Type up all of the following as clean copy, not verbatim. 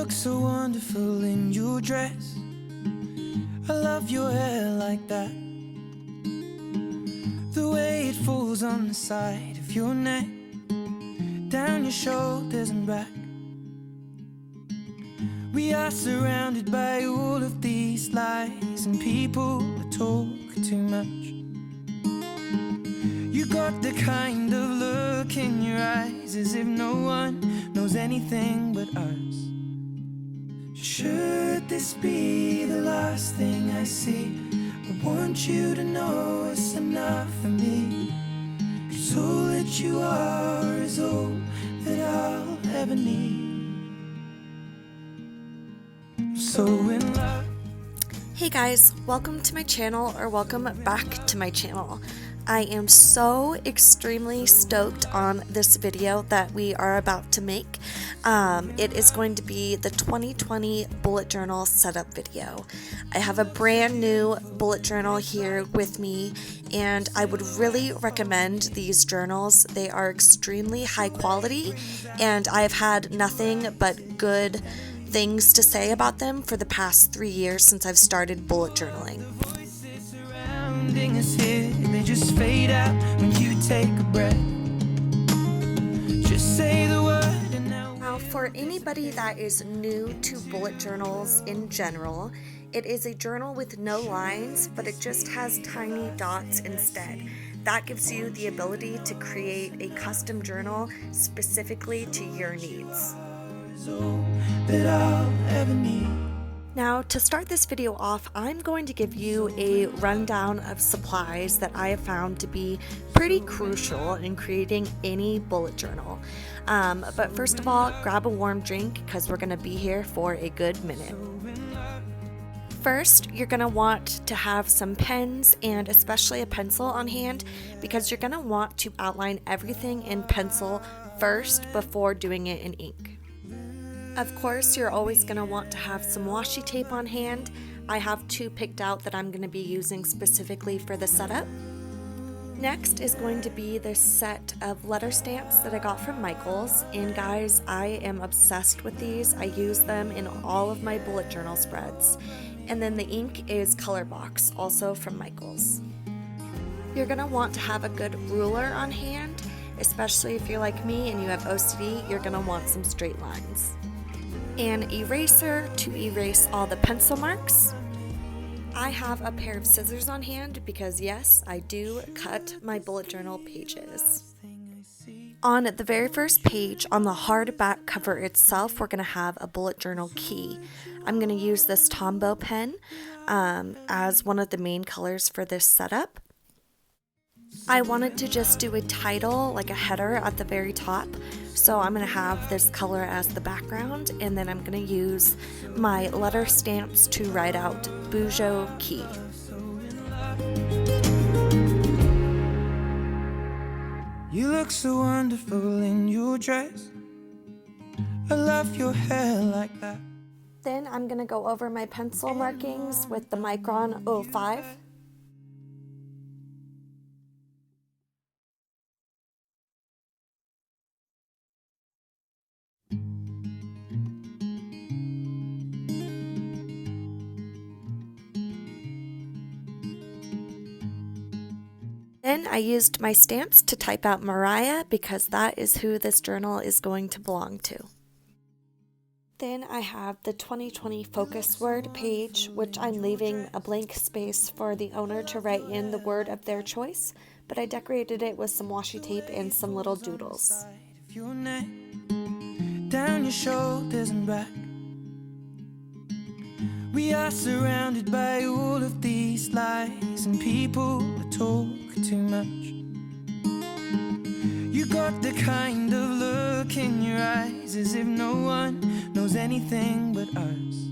look so wonderful in your dress. I love your hair like that, the way it falls on the side of your neck, down your shoulders and back. We are surrounded by all of these lies, and people that talk too much. You got the kind of look in your eyes as if no one knows anything but us. Should this be the last thing I see, I want you to know it's enough for me. 'Cause all that you are is all that I'll ever need. So in love. Hey guys, welcome to my channel, or welcome back to my channel. I am so extremely stoked on this video that we are about to make. It is going to be the 2020 bullet journal setup video. I have a brand new bullet journal here with me, and I would really recommend these journals. They are extremely high quality, and I've had nothing but good things to say about them for the past 3 years since I've started bullet journaling. Us here, they just fade out when you take a breath. Just say the word and now for anybody that is new to bullet journals in general, it is a journal with no lines, but it just has tiny dots instead. That gives you the ability to create a custom journal specifically to your needs. That I'll ever need. Now, to start this video off, I'm going to give you a rundown of supplies that I have found to be pretty crucial in creating any bullet journal. But first of all, grab a warm drink because we're going to be here for a good minute. First, you're going to want to have some pens and especially a pencil on hand because you're going to want to outline everything in pencil first before doing it in ink. Of course, you're always going to want to have some washi tape on hand. I have 2 picked out that I'm going to be using specifically for the setup. Next is going to be this set of letter stamps that I got from Michaels, and guys, I am obsessed with these. I use them in all of my bullet journal spreads. And then the ink is Colorbox, also from Michaels. You're going to want to have a good ruler on hand, especially if you're like me and you have OCD, you're going to want some straight lines. An eraser to erase all the pencil marks. I have a pair of scissors on hand because yes, I do cut my bullet journal pages. On the very first page, on the hardback cover itself, we're going to have a bullet journal key. I'm going to use this Tombow pen as one of the main colors for this setup. I wanted to just do a title, like a header at the very top, so I'm going to have this color as the background, and then I'm going to use my letter stamps to write out Bujo Key. You look so wonderful in your dress. I love your hair like that. Then I'm going to go over my pencil markings with the Micron 05. Then I used my stamps to type out Mariah because that is who this journal is going to belong to. Then I have the 2020 focus word page, which I'm leaving a blank space for the owner to write in the word of their choice, but I decorated it with some washi tape and some little doodles. Down your shoulders and back. We are surrounded by all of these lies, and people that talk too much. You got the kind of look in your eyes as if no one knows anything but us.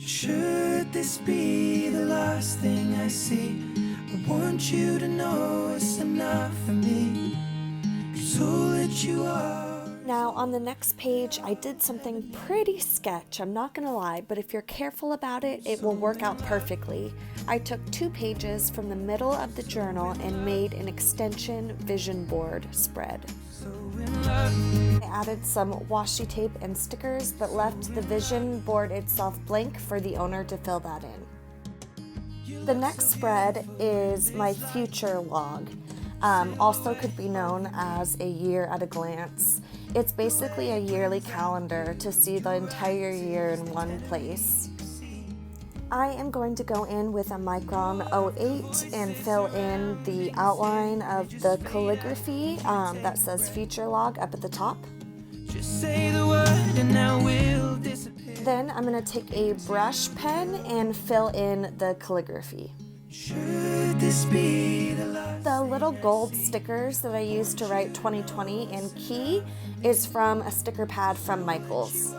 Should this be the last thing I see, I want you to know it's enough for me. 'Cause all that you are. Now on the next page, I did something pretty sketch, I'm not gonna lie, but if you're careful about it, it will work out perfectly. I took 2 pages from the middle of the journal and made an extension vision board spread. I added some washi tape and stickers, but left the vision board itself blank for the owner to fill that in. The next spread is my future log. Also could be known as a year at a glance. It's basically a yearly calendar to see the entire year in one place. I am going to go in with a Micron 08 and fill in the outline of the calligraphy that says future log up at the top. Just say the word and now we'll disappear. Then I'm going to take a brush pen and fill in the calligraphy. Should this be the last? The little gold stickers that I used to write 2020 and key is from a sticker pad from Michaels.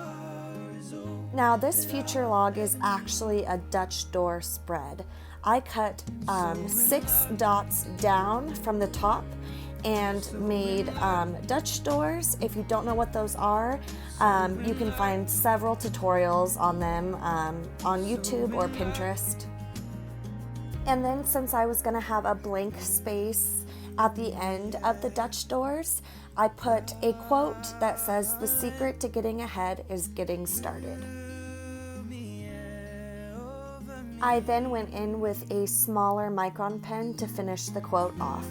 Now this future log is actually a Dutch door spread. I cut 6 dots down from the top and made Dutch doors. If you don't know what those are, you can find several tutorials on them on YouTube or Pinterest. And then since I was gonna have a blank space at the end of the Dutch doors, I put a quote that says, "The secret to getting ahead is getting started." I then went in with a smaller Micron pen to finish the quote off.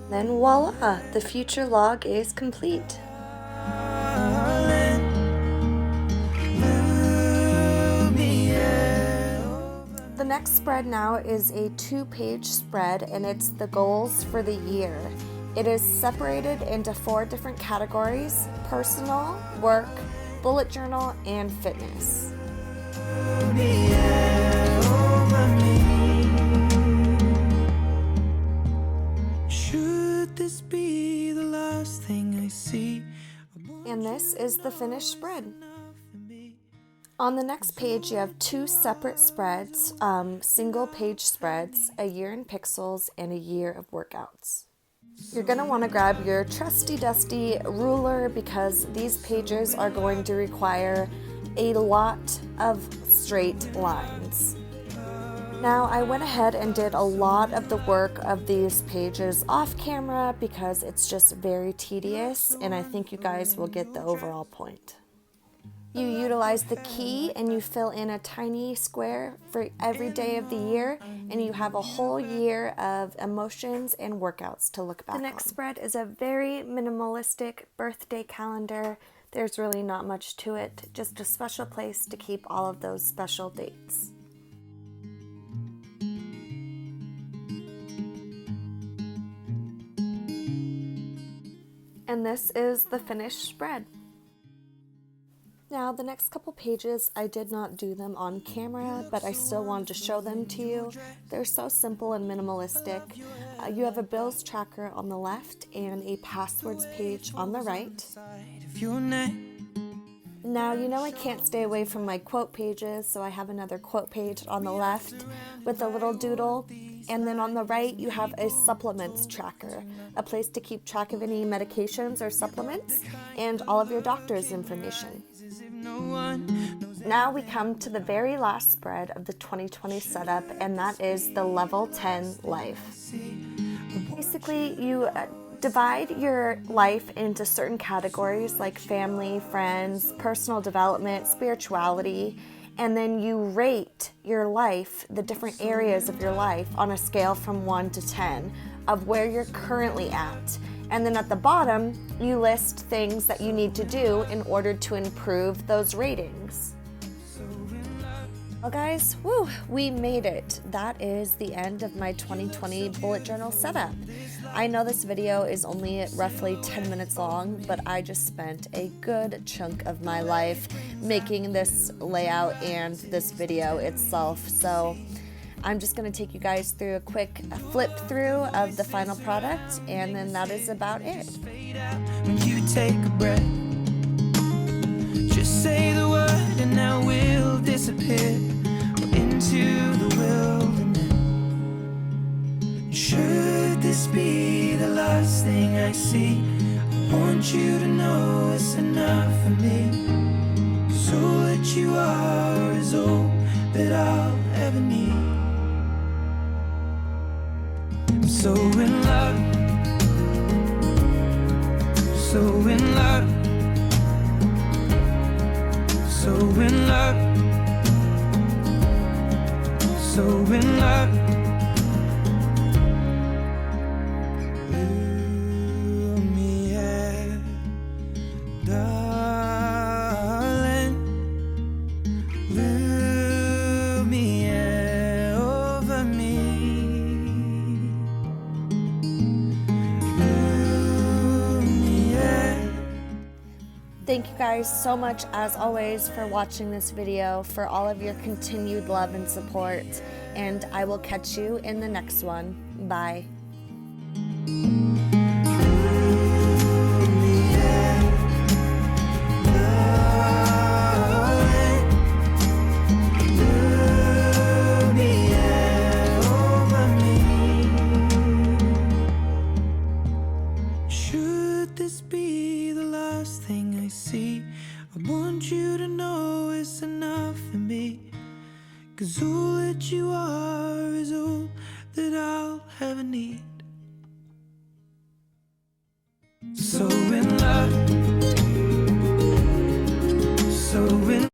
Then voila, the future log is complete. The next spread now is a 2-page spread, and it's the goals for the year. It is separated into 4 different categories: personal, work, bullet journal, and fitness. Should this be the last thing I see? And this is the finished spread. On the next page, you have 2 separate spreads, single page spreads, a year in pixels, and a year of workouts. You're going to want to grab your trusty dusty ruler because these pages are going to require a lot of straight lines. Now I went ahead and did a lot of the work of these pages off camera because it's just very tedious, and I think you guys will get the overall point. You utilize the key and you fill in a tiny square for every day of the year, and you have a whole year of emotions and workouts to look back on. The next spread is a very minimalistic birthday calendar. There's really not much to it, just a special place to keep all of those special dates. And this is the finished spread. Now, the next couple pages, I did not do them on camera, but I still wanted to show them to you. They're so simple and minimalistic. You have a bills tracker on the left and a passwords page on the right. Now, you know I can't stay away from my quote pages, so I have another quote page on the left with a little doodle. And then on the right, you have a supplements tracker, a place to keep track of any medications or supplements and all of your doctor's information. Now we come to the very last spread of the 2020 setup, and that is the level 10 life. Basically, you divide your life into certain categories like family, friends, personal development, spirituality, and then you rate your life, the different areas of your life, on a scale from 1 to 10 of where you're currently at. And then at the bottom, you list things that you need to do in order to improve those ratings. Well guys, we made it. That is the end of my 2020 bullet journal setup. I know this video is only roughly 10 minutes long, but I just spent a good chunk of my life making this layout and this video itself. So I'm just going to take you guys through a quick flip through of the final product, and then that is about it. When you take a breath, just say the word and now we'll disappear into the wilderness. Should this be the last thing I see, I want you to know it's enough for me. 'Cause all that you are is all that I'll ever need. So in love, so in love, so in love. Lumiere, darling, Lumiere over me. Thank you guys so much, as always, for watching this video, for all of your continued love and support, and I will catch you in the next one. Bye. Should this be the last thing I see, I want you to know it's enough for me. 'Cause all that you are is all that I'll ever need. So